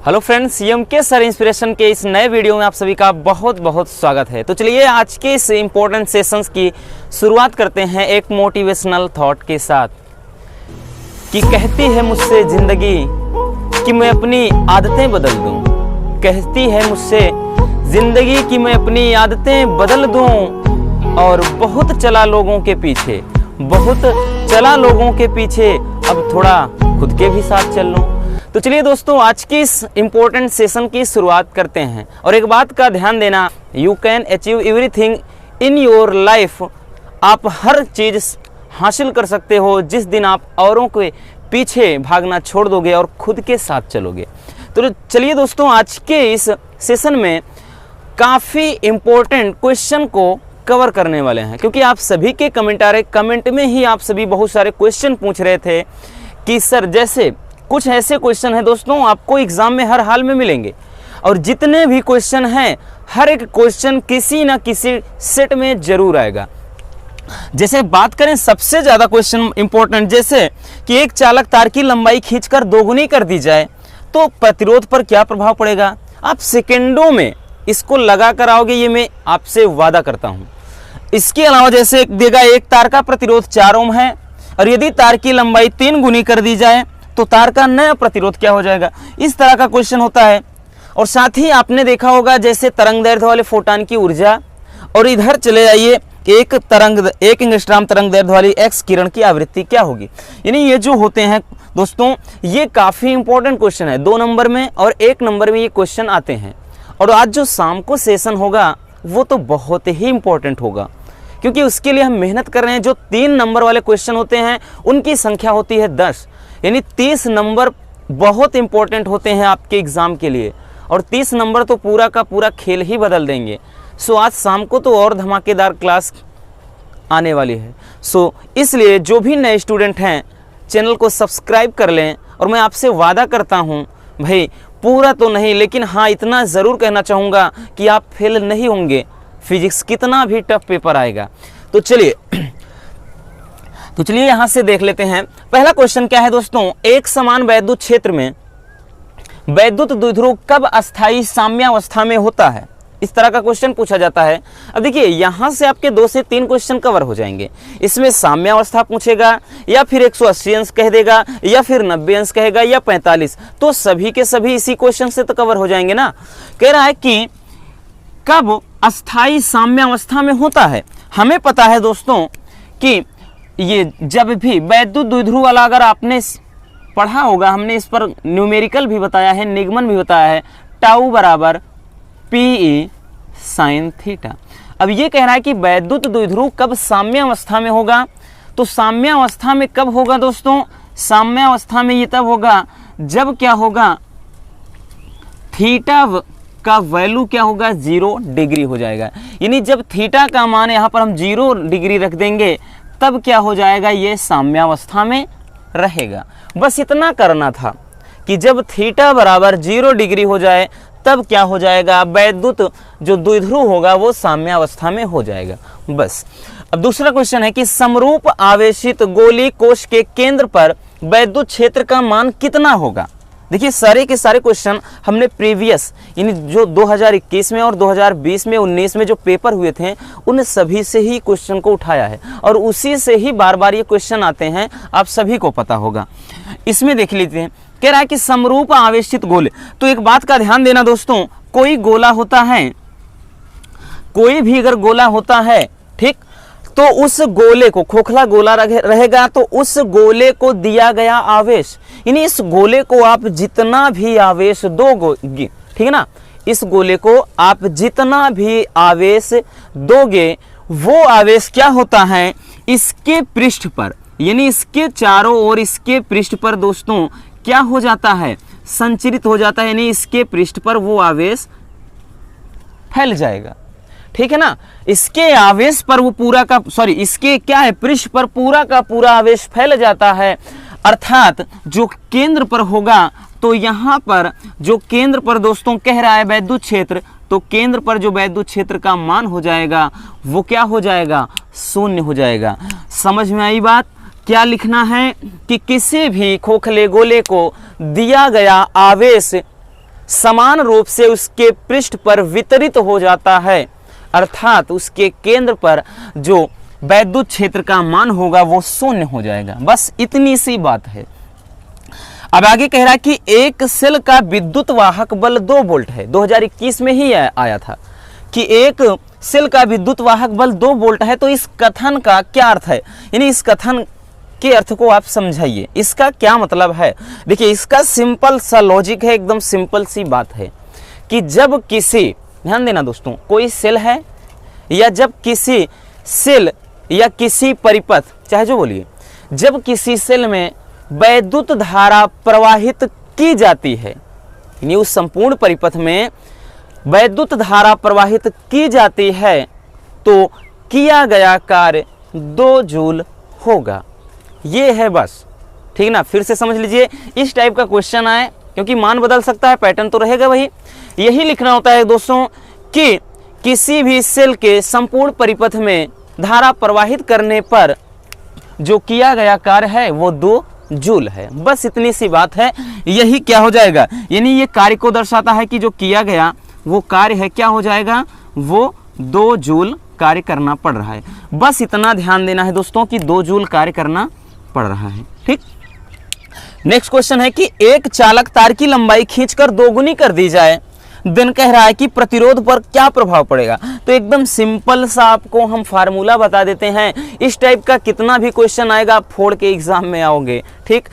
Hello friends, के sir inspiration के इस नए वीडियो में आप सभी का बहुत बहुत स्वागत है। तो चलिए आज के इस इम्पोर्टेंट सेशंस की शुरुआत करते हैं एक मोटिवेशनल थॉट के साथ कि कहती है मुझसे ज़िंदगी कि मैं अपनी आदतें बदल दूं। कहती है मुझसे ज़िंदगी कि मैं अपनी आदतें बदल दूं और बहुत चला लोगों के पीछे, अब थोड़ा खुद के भी साथ चल लूं। तो चलिए दोस्तों, आज की इस इम्पोर्टेंट सेशन की शुरुआत करते हैं। और एक बात का ध्यान देना, you can achieve everything in your life. आप हर चीज़ हासिल कर सकते हो जिस दिन आप औरों के पीछे भागना छोड़ दोगे और खुद के साथ चलोगे। तो चलिए दोस्तों, आज के इस सेशन में काफ़ी इम्पोर्टेंट क्वेश्चन को कवर करने वाले हैं, क्योंकि आप सभी के कमेंट में ही आप सभी बहुत सारे क्वेश्चन पूछ रहे थे कि सर जैसे कुछ ऐसे क्वेश्चन हैं दोस्तों आपको एग्जाम में हर हाल में मिलेंगे, और जितने भी क्वेश्चन हैं हर एक क्वेश्चन किसी ना किसी सेट में जरूर आएगा। जैसे बात करें सबसे ज़्यादा क्वेश्चन इंपॉर्टेंट, जैसे कि एक चालक तार की लंबाई खींचकर दोगुनी कर दी जाए तो प्रतिरोध पर क्या प्रभाव पड़ेगा। आप सेकेंडों में इसको लगा कर आओगे, ये मैं आपसे वादा करता हूँ। इसके अलावा जैसे देगा एक तार का प्रतिरोध 4 ओम है, और यदि तार की लंबाई 3 गुनी कर दी जाए तो तार का नया प्रतिरोध क्या हो जाएगा। इस तरह का क्वेश्चन होता है। और साथ ही आपने देखा होगा जैसे तरंग दैर्ध्य वाले फोटॉन की ऊर्जा, और इधर चले जाइए एक एंगस्ट्रॉम तरंग दैर्ध्य वाली एक्स किरण की आवृत्ति क्या होगी। यानी ये जो होते हैं दोस्तों, ये काफ़ी इंपॉर्टेंट क्वेश्चन है। 2 नंबर में और 1 नंबर में ये क्वेश्चन आते हैं। और आज जो शाम को सेशन होगा वो तो बहुत ही इंपॉर्टेंट होगा, क्योंकि उसके लिए हम मेहनत कर रहे हैं। जो 3 नंबर वाले क्वेश्चन होते हैं उनकी संख्या होती है 10, यानी 30 नंबर बहुत इंपॉर्टेंट होते हैं आपके एग्ज़ाम के लिए, और 30 नंबर तो पूरा का पूरा खेल ही बदल देंगे। सो आज शाम को तो और धमाकेदार क्लास आने वाली है। सो इसलिए जो भी नए स्टूडेंट हैं चैनल को सब्सक्राइब कर लें। और मैं आपसे वादा करता हूं भाई, पूरा तो नहीं लेकिन हाँ इतना ज़रूर कहना चाहूँगा कि आप फेल नहीं होंगे, फिजिक्स कितना भी टफ पेपर आएगा। तो चलिए यहाँ से देख लेते हैं। पहला क्वेश्चन क्या है दोस्तों, एक समान वैद्युत क्षेत्र में वैद्युत द्विध्रुव कब अस्थायी साम्यावस्था में होता है। इस तरह का क्वेश्चन पूछा जाता है। अब देखिए यहाँ से आपके 2 से 3 क्वेश्चन कवर हो जाएंगे। इसमें साम्यावस्था पूछेगा, या फिर 180 अंश कह देगा, या फिर 90 अंश कहेगा, या 45, तो सभी के सभी इसी क्वेश्चन से तो कवर हो जाएंगे ना। कह रहा है कि कब अस्थायी साम्यावस्था में होता है। हमें पता है दोस्तों कि ये जब भी वैद्युत द्विध्रुव वाला अगर आपने पढ़ा होगा, हमने इस पर न्यूमेरिकल भी बताया है, निगमन भी बताया है, टाउ बराबर PE sin थीटा। अब ये कह रहा है कि वैद्युत द्विध्रुव कब साम्यावस्था में होगा। तो साम्यावस्था में कब होगा दोस्तों, साम्यावस्था में ये तब होगा जब क्या होगा, थीटा का वैल्यू क्या होगा, 0 डिग्री हो जाएगा। यानी जब थीटा का मान यहाँ पर हम 0 डिग्री रख देंगे तब क्या हो जाएगा, ये साम्यावस्था में रहेगा। बस इतना करना था कि जब थीटा बराबर 0 डिग्री हो जाए तब क्या हो जाएगा, वैद्युत जो द्विध्रुव होगा वो साम्यावस्था में हो जाएगा। बस। अब दूसरा क्वेश्चन है कि समरूप आवेशित गोलीय कोश के केंद्र पर वैद्युत क्षेत्र का मान कितना होगा। देखिए सारे के सारे क्वेश्चन हमने प्रीवियस यानी जो 2021 में और 2020 में 19 में जो पेपर हुए थे उन सभी से ही क्वेश्चन को उठाया है, और उसी से ही बार बार ये क्वेश्चन आते हैं, आप सभी को पता होगा। इसमें देख लीजिए, कह रहा है कि समरूप आवेशित गोले। तो एक बात का ध्यान देना दोस्तों, कोई गोला होता है, कोई भी अगर गोला होता है, ठीक, तो उस गोले को, खोखला गोला रहेगा तो उस गोले को दिया गया आवेश, यानी इस गोले को आप जितना भी आवेश दोगे, ठीक है ना, इस गोले को आप जितना भी आवेश दोगे वो आवेश क्या होता है, इसके पृष्ठ पर, यानी इसके चारों ओर इसके पृष्ठ पर दोस्तों क्या हो जाता है, संचरित हो जाता है, यानी इसके पृष्ठ पर वो आवेश फैल जाएगा। ठीक है ना, इसके आवेश पर वो पूरा का इसके क्या है, पृष्ठ पर पूरा का पूरा आवेश फैल जाता है। अर्थात जो केंद्र पर होगा, तो यहाँ पर जो केंद्र पर दोस्तों कह रहा है वैद्युत क्षेत्र, तो केंद्र पर जो वैद्युत क्षेत्र का मान हो जाएगा वो क्या हो जाएगा, 0 हो जाएगा। समझ में आई बात। क्या लिखना है कि किसी भी खोखले गोले को दिया गया आवेश समान रूप से उसके पृष्ठ पर वितरित हो जाता है, अर्थात उसके केंद्र पर जो वैद्युत क्षेत्र का मान होगा वो शून्य हो जाएगा। बस इतनी सी बात है। अब आगे कह रहा है कि एक सेल का विद्युत वाहक बल 2 वोल्ट है। 2021 में ही आया था कि एक सेल का विद्युत वाहक बल 2 वोल्ट है। तो इस कथन का क्या अर्थ है, यानी इस कथन के अर्थ को आप समझाइए, इसका क्या मतलब है। देखिए, इसका सिंपल सा लॉजिक है, एकदम सिंपल सी बात है कि जब किसी, ध्यान देना दोस्तों, कोई सेल है या जब किसी सेल या किसी परिपथ, चाहे जो बोलिए, जब किसी सेल में वैद्युत धारा प्रवाहित की जाती है, यानी उस संपूर्ण परिपथ में वैद्युत धारा प्रवाहित की जाती है, तो किया गया कार्य 2 जूल होगा। ये है बस, ठीक ना। फिर से समझ लीजिए, इस टाइप का क्वेश्चन आए, क्योंकि मान बदल सकता है, पैटर्न तो रहेगा वही। यही लिखना होता है दोस्तों कि किसी भी सेल के संपूर्ण परिपथ में धारा प्रवाहित करने पर जो किया गया कार्य है वो 2 जूल है। बस इतनी सी बात है, यही क्या हो जाएगा, यानी ये कार्य को दर्शाता है कि जो किया गया वो कार्य है, क्या हो जाएगा, वो 2 जूल कार्य करना पड़ रहा है। बस इतना ध्यान देना है दोस्तों कि 2 जूल कार्य करना पड़ रहा है, ठीक। नेक्स्ट क्वेश्चन है कि एक चालक तार की लंबाई खींचकर 2 गुनी कर दी जाए, देन कह रहा है कि प्रतिरोध पर क्या प्रभाव पड़ेगा। तो एकदम सिंपल सा आपको हम फार्मूला बता देते हैं। इस टाइप का कितना भी क्वेश्चन आएगा आप फोड़ के एग्जाम में आओगे, ठीक।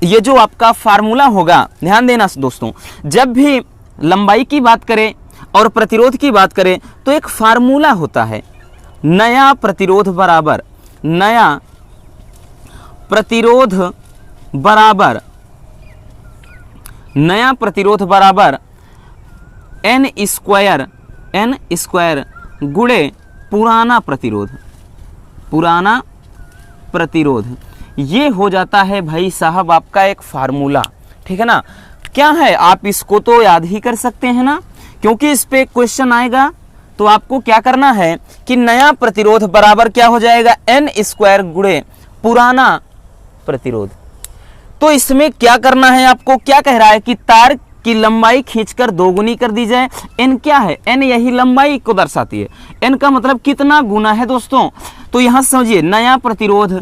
ये जो आपका फार्मूला होगा, ध्यान देना दोस्तों, जब भी लंबाई की बात करें और प्रतिरोध की बात करें तो एक फार्मूला होता है, नया प्रतिरोध बराबर नया प्रतिरोध बराबर नया प्रतिरोध बराबर n स्क्वायर गुणे पुराना प्रतिरोध। ये हो जाता है भाई साहब आपका एक फार्मूला, ठीक है ना। क्या है, आप इसको तो याद ही कर सकते हैं ना, क्योंकि इस पे क्वेश्चन आएगा। तो आपको क्या करना है कि नया प्रतिरोध बराबर क्या हो जाएगा, n स्क्वायर गुणे पुराना प्रतिरोध। तो इसमें क्या करना है आपको, क्या कह रहा है कि तार की लंबाई खींचकर 2 गुनी कर दी जाए। n क्या है, n यही लंबाई को दर्शाती है। n का मतलब कितना गुना है दोस्तों। तो यहां समझिए, नया प्रतिरोध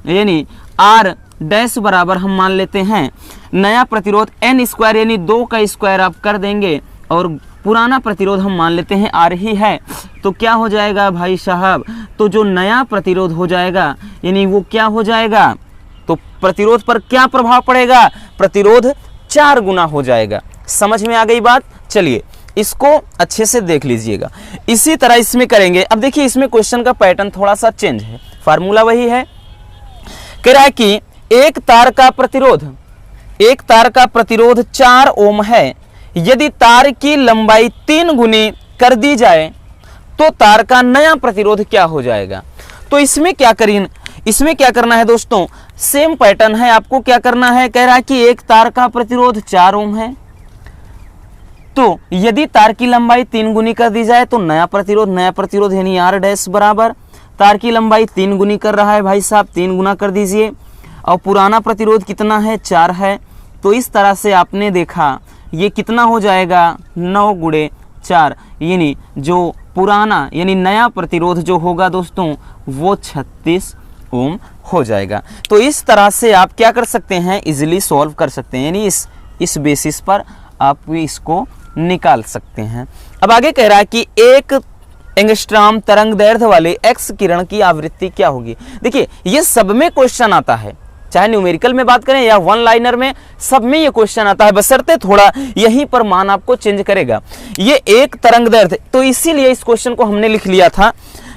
यानी r डैश बराबर हम मान लेते हैं नया प्रतिरोध n स्क्वायर यानी 2 का स्क्वायर आप कर देंगे, और पुराना प्रतिरोध हम मान लेते हैं r ही है। तो क्या हो जाएगा भाई साहब, तो जो नया प्रतिरोध हो जाएगा यानी वो क्या हो जाएगा, तो प्रतिरोध पर क्या प्रभाव पड़ेगा, प्रतिरोध 4 गुना हो जाएगा। समझ में आ गई बात। चलिए इसको अच्छे से देख लीजिएगा। इसी तरह इसमें करेंगे। अब देखिए, इसमें क्वेश्चन का पैटर्न थोड़ा सा चेंज है, फार्मूला वही है। कह रहा है कि एक तार का प्रतिरोध 4 ओम है। यदि तार की लंबाई 3 गुनी कर दी जाए तो तार का नया प्रतिरोध क्या हो जाएगा। तो इसमें क्या करना है दोस्तों, सेम पैटर्न है। आपको क्या करना है, कह रहा है कि एक तार का प्रतिरोध 4 ओम है, तो यदि तार की लंबाई 3 गुनी कर दी जाए तो नया प्रतिरोध यानी r डैश बराबर तार की लंबाई 3 गुनी कर रहा है भाई साहब, 3 गुना कर दीजिए, और पुराना प्रतिरोध कितना है, 4 है। तो इस तरह से आपने देखा ये कितना हो जाएगा, 9 गुणे 4, यानी जो पुराना यानी नया प्रतिरोध जो होगा दोस्तों वो 36 ओम हो जाएगा। तो इस तरह से आप क्या कर सकते हैं, इजीली सॉल्व कर सकते हैं, यानी इस बेसिस पर आप इसको निकाल सकते हैं। अब आगे कह रहा है कि एक एंगस्ट्रॉम तरंग दैर्ध्य वाले एक्स किरण की आवृत्ति क्या होगी। देखिए, ये सब में क्वेश्चन आता है, चाहे न्यूमेरिकल में बात करें या वन लाइनर में, सब में ये क्वेश्चन आता है, बशर्ते थोड़ा यहीं पर मान आपको चेंज करेगा। ये एक तरंग दैर्ध्य, तो इसीलिए इस क्वेश्चन को हमने लिख लिया था।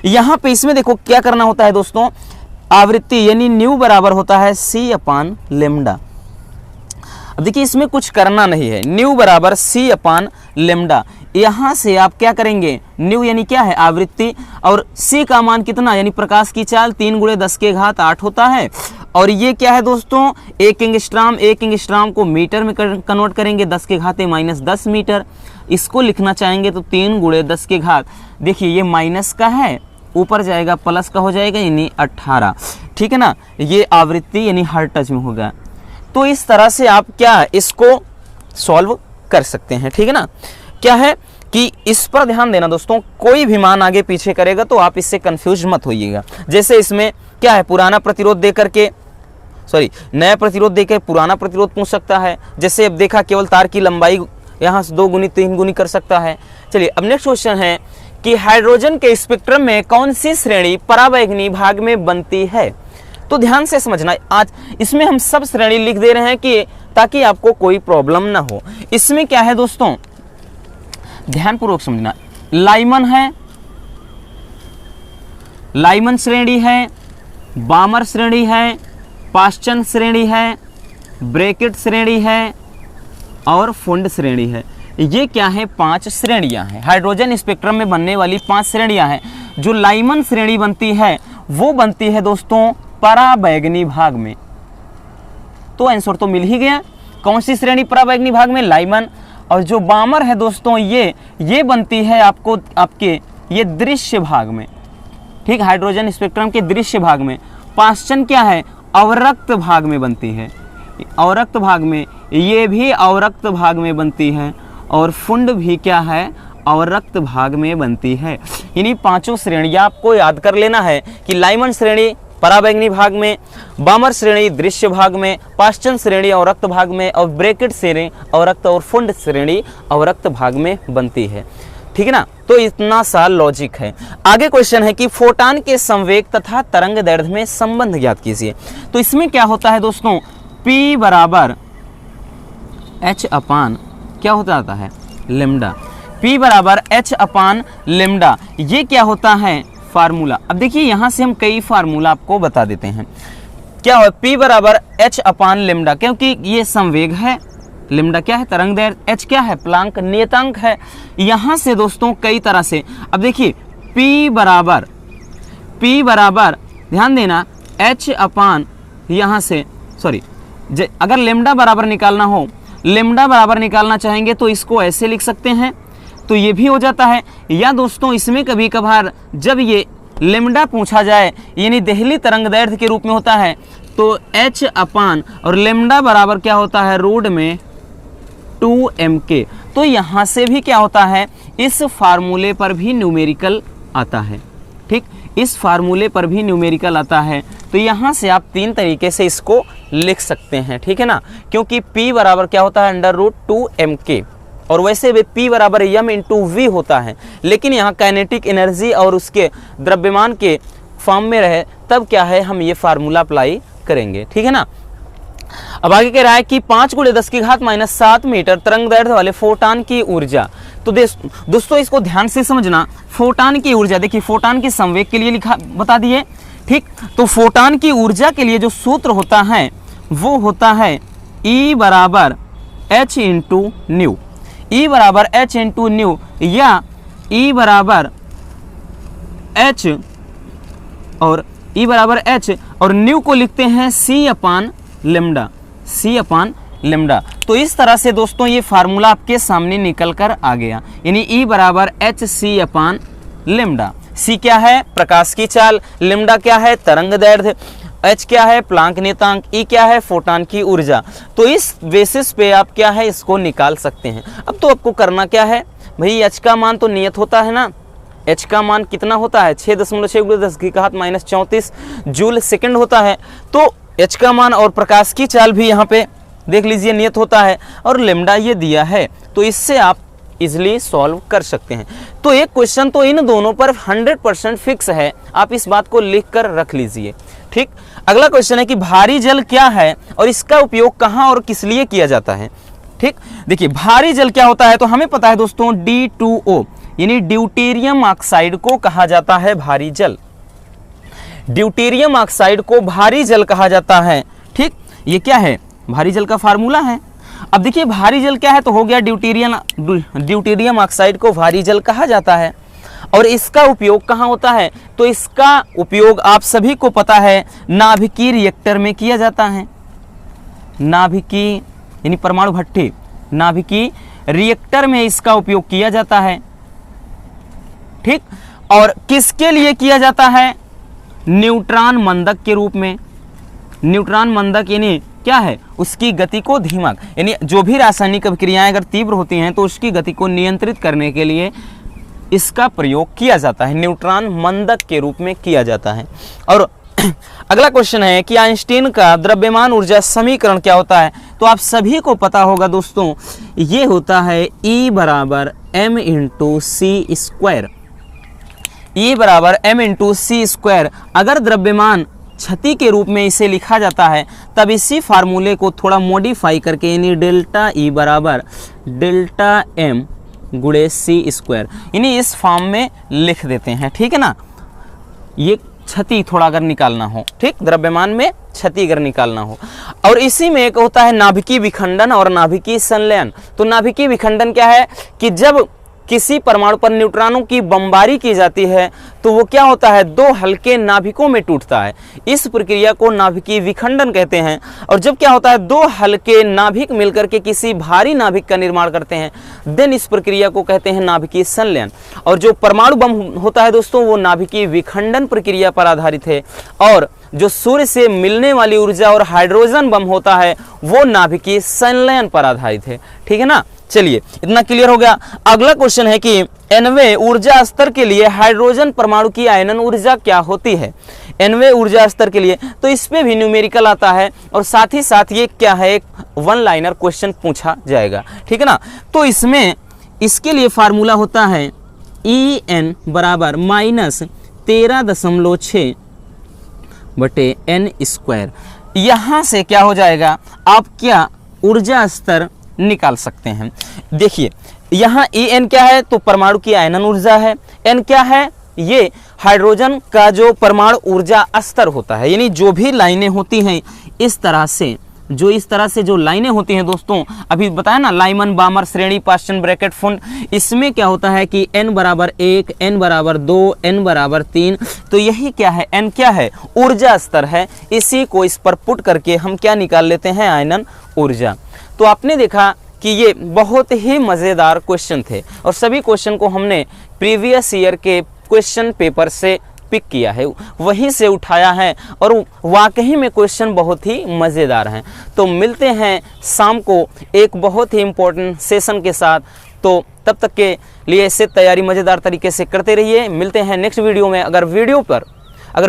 यहाँ पे इसमें देखो क्या करना होता है दोस्तों, आवृत्ति यानी न्यू बराबर होता है c/λ। अब देखिए इसमें कुछ करना नहीं है, न्यू बराबर c/λ। यहाँ से आप क्या करेंगे, न्यू यानी क्या है, आवृत्ति, और c का मान कितना यानी प्रकाश की चाल 3 × 10⁸ होता है। और ये क्या है दोस्तों, एक एंगस्ट्रॉम को मीटर में कन्वर्ट करेंगे 10⁻−10 मीटर। इसको लिखना चाहेंगे तो 3 × 10⁻, देखिए ये माइनस का है, ऊपर जाएगा प्लस का हो जाएगा यानी 18, ठीक है ना। ये आवृत्ति यानी हर्ट्ज में होगा। तो इस तरह से आप क्या इसको सॉल्व कर सकते हैं। ठीक है ना, क्या है कि इस पर ध्यान देना दोस्तों, कोई भी मान आगे पीछे करेगा तो आप इससे कंफ्यूज मत होइएगा। जैसे इसमें क्या है, पुराना प्रतिरोध देकर के नया प्रतिरोध देकर पुराना प्रतिरोध पूछ सकता है। जैसे अब देखा केवल तार की लंबाई यहाँ से 2 गुनी 3 गुनी कर सकता है। चलिए अब नेक्स्ट क्वेश्चन है कि हाइड्रोजन के स्पेक्ट्रम में कौन सी श्रेणी पराबैंगनी भाग में बनती है। तो ध्यान से समझना, आज इसमें हम सब श्रेणी लिख दे रहे हैं कि ताकि आपको कोई प्रॉब्लम ना हो। इसमें क्या है दोस्तों, ध्यानपूर्वक समझना, लाइमन है, लाइमन श्रेणी है, बामर श्रेणी है, पाश्चन श्रेणी है, ब्रैकेट श्रेणी है और फुंड श्रेणी है। ये क्या है, 5 श्रेणियां हैं। हाइड्रोजन स्पेक्ट्रम में बनने वाली 5 श्रेणियां हैं। जो लाइमन श्रेणी बनती है वो बनती है दोस्तों पराबैंगनी भाग में। तो आंसर तो मिल ही गया, कौन सी श्रेणी पराबैंगनी भाग में, लाइमन। और जो बामर है दोस्तों ये बनती है आपको आपके ये दृश्य भाग में। ठीक, हाइड्रोजन स्पेक्ट्रम के दृश्य भाग में। पाश्चन क्या है, अवरक्त भाग में बनती है, अवरक्त भाग में, ये भी अवरक्त भाग में बनती है। और फुंड भी क्या है, अवरक्त भाग में बनती है। इन्हीं 5 श्रेणियां आपको याद कर लेना है कि लाइमन श्रेणी पराबैंगनी भाग में, बामर श्रेणी दृश्य भाग में, पाश्चन श्रेणी अवरक्त भाग में और ब्रैकेट श्रेणी अवरक्त और फुंड श्रेणी अवरक्त भाग में बनती है। ठीक है ना, तो इतना सा लॉजिक है। आगे क्वेश्चन है कि फोटॉन के संवेग तथा तरंग दैर्ध्य में संबंध ज्ञात कीजिए। तो इसमें क्या होता है दोस्तों, P बराबर H अपान क्या होता आता है, लेमडा। P बराबर H अपान लेमडा, ये क्या होता है, फार्मूला। अब देखिए यहाँ से हम कई फार्मूला आपको बता देते हैं। क्या हो, P बराबर H अपान लेमडा, क्योंकि ये संवेग है, लेमडा क्या है, तरंग दैर्ध्य, H क्या है, प्लांक नियतांक है। यहाँ से दोस्तों कई तरह से, अब देखिए P बराबर ध्यान देना H अपान यहाँ से अगर लेमडा बराबर निकालना हो, लेमडा बराबर निकालना चाहेंगे तो इसको ऐसे लिख सकते हैं, तो ये भी हो जाता है। या दोस्तों इसमें कभी कभार जब ये लेमडा पूछा जाए यानी देहली तरंग दैर्ध्य के रूप में होता है तो H अपान और लेमडा बराबर क्या होता है, रूट में 2mk। तो यहाँ से भी क्या होता है, इस फार्मूले पर भी न्यूमेरिकल आता है। ठीक, इस फार्मूले पर भी न्यूमेरिकल आता है। तो यहाँ से आप 3 तरीके से इसको लिख सकते हैं। ठीक है ना, क्योंकि P बराबर क्या होता है, √2mk। और वैसे भी P बराबर m इंटू वी होता है, लेकिन यहाँ काइनेटिक एनर्जी और उसके द्रव्यमान के फॉर्म में रहे तब क्या है, हम ये फार्मूला अप्लाई करेंगे। ठीक है ना, अब आगे कह रहा है कि 5 × 10⁻⁷ मीटर तरंग दैर्ध्य वाले फोटॉन की ऊर्जा। तो दोस्तों इसको ध्यान से समझना, फोटॉन की ऊर्जा, देखिए फोटॉन के संवेग के लिए लिखा बता दिए। ठीक, तो फोटॉन की ऊर्जा के लिए जो सूत्र होता है वो होता है E बराबर H इंटू न्यू, E बराबर H इंटू न्यू, या E बराबर H और E बराबर H और न्यू को लिखते हैं C अपान लेमडा, C अपान लेमडा। तो इस तरह से दोस्तों ये फार्मूला आपके सामने निकल कर आ गया, यानी E बराबर HC अपान लेमडा। C क्या है, प्रकाश की चाल, लेमडा क्या है, तरंग दैर्ध्य, H क्या है, प्लांक नियतांक, E क्या है, फोटॉन की ऊर्जा। तो इस बेसिस पे आप क्या है इसको निकाल सकते हैं। अब तो आपको करना क्या है भाई, H का मान तो नियत होता है ना, H का मान कितना होता है, 6.6 × 10⁻⁴ जूल सेकंड होता है। तो H का मान और प्रकाश की चाल भी यहाँ पे देख लीजिए नियत होता है, और लेमडा ये दिया है, तो इससे आप इजिली सॉल्व कर सकते हैं। तो एक क्वेश्चन तो इन दोनों पर 100% फिक्स है, आप इस बात को लिख कर रख लीजिए। ठीक, अगला क्वेश्चन है कि भारी जल क्या है और इसका उपयोग कहाँ और किस लिए किया जाता है। ठीक, देखिए भारी जल क्या होता है, तो हमें पता है दोस्तों D2O यानी ड्यूटेरियम ऑक्साइड को कहा जाता है भारी जल, ड्यूटेरियम ऑक्साइड को भारी जल कहा जाता है। ठीक, ये क्या है, भारी जल का फार्मूला है। अब देखिए भारी जल क्या है, तो हो गया ड्यूटेरियम ऑक्साइड को भारी जल कहा जाता है। और इसका उपयोग कहाँ होता है, तो इसका उपयोग आप सभी को पता है नाभिकीय रिएक्टर में किया जाता है। नाभिकीय यानी परमाणु भट्ठी, नाभिकीय रिएक्टर में इसका उपयोग किया जाता है। ठीक, और किसके लिए किया जाता है, न्यूट्रॉन मंदक के रूप में। न्यूट्रॉन मंदक यानी क्या है, उसकी गति को धीमा, यानी जो भी रासायनिक अभिक्रियाएं अगर तीव्र होती हैं तो उसकी गति को नियंत्रित करने के लिए इसका प्रयोग किया जाता है, न्यूट्रॉन मंदक के रूप में किया जाता है। और अगला क्वेश्चन है कि आइंस्टीन का द्रव्यमान ऊर्जा समीकरण क्या होता है। तो आप सभी को पता होगा दोस्तों, ये होता है E बराबर m इंटू सी स्क्वायर। E बराबर m इंटू सी स्क्वायर। अगर द्रव्यमान क्षति के रूप में इसे लिखा जाता है तब इसी फार्मूले को थोड़ा मॉडिफाई करके यानी डेल्टा E बराबर डेल्टा m गुणे सी स्क्वायर, यानी इस फॉर्म में लिख देते हैं, ठीक है ना। ये क्षति थोड़ा अगर निकालना हो, ठीक, द्रव्यमान में क्षति अगर निकालना हो। और इसी में एक होता है नाभिकीय विखंडन और नाभिकीय संलयन। तो नाभिकीय विखंडन क्या है कि जब किसी परमाणु पर न्यूट्रॉनों की बमबारी की जाती है तो वो क्या होता है, दो हल्के नाभिकों में टूटता है। इस प्रक्रिया को नाभिकीय विखंडन कहते हैं। और जब क्या होता है, दो हल्के नाभिक मिलकर के किसी भारी नाभिक का निर्माण करते हैं, देन इस प्रक्रिया को कहते हैं नाभिकीय संलयन। और जो परमाणु बम होता है दोस्तों, वो नाभिकीय विखंडन प्रक्रिया पर आधारित है। और जो सूर्य से मिलने वाली ऊर्जा और हाइड्रोजन बम होता है वो नाभिकीय संलयन पर आधारित है, ठीक है ना। चलिए, इतना क्लियर हो गया। अगला क्वेश्चन है कि nवें ऊर्जा स्तर के लिए हाइड्रोजन परमाणु की आयनन ऊर्जा क्या होती है। nवें ऊर्जा स्तर के लिए, तो इस पे भी न्यूमेरिकल आता है और साथ ही साथ ये क्या है, एक वन लाइनर क्वेश्चन पूछा जाएगा, ठीक है ना। तो इसमें इसके लिए फार्मूला होता है En बराबर -13.6 बटे n स्क्वायर। यहाँ से क्या हो जाएगा, आप क्या ऊर्जा स्तर निकाल सकते हैं। देखिए यहाँ En क्या है, तो परमाणु की आयनन ऊर्जा है। n क्या है, ये हाइड्रोजन का जो परमाणु ऊर्जा स्तर होता है, यानी जो भी लाइनें होती हैं इस तरह से जो लाइनें होती हैं दोस्तों, अभी बताया ना, लाइमन बामर श्रेणी पास्टन ब्रैकेट फुंड, इसमें क्या होता है कि n बराबर 1, n बराबर 2, n बराबर 3। तो यही क्या है, n क्या है, ऊर्जा स्तर है। इसी को इस पर पुट करके हम क्या निकाल लेते हैं, आयनन ऊर्जा। तो आपने देखा कि ये बहुत ही मज़ेदार क्वेश्चन थे और सभी क्वेश्चन को हमने प्रीवियस ईयर के क्वेश्चन पेपर से पिक किया है, वहीं से उठाया है और वाकई में क्वेश्चन बहुत ही मज़ेदार हैं। तो मिलते हैं शाम को एक बहुत ही इम्पोर्टेंट सेशन के साथ। तो तब तक के लिए इससे तैयारी मज़ेदार तरीके से करते रहिए। मिलते हैं नेक्स्ट वीडियो में। अगर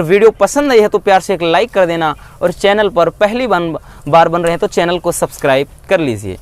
वीडियो पसंद आई है तो प्यार से एक लाइक कर देना और चैनल पर पहली बार बन रहे हैं तो चैनल को सब्सक्राइब कर लीजिए।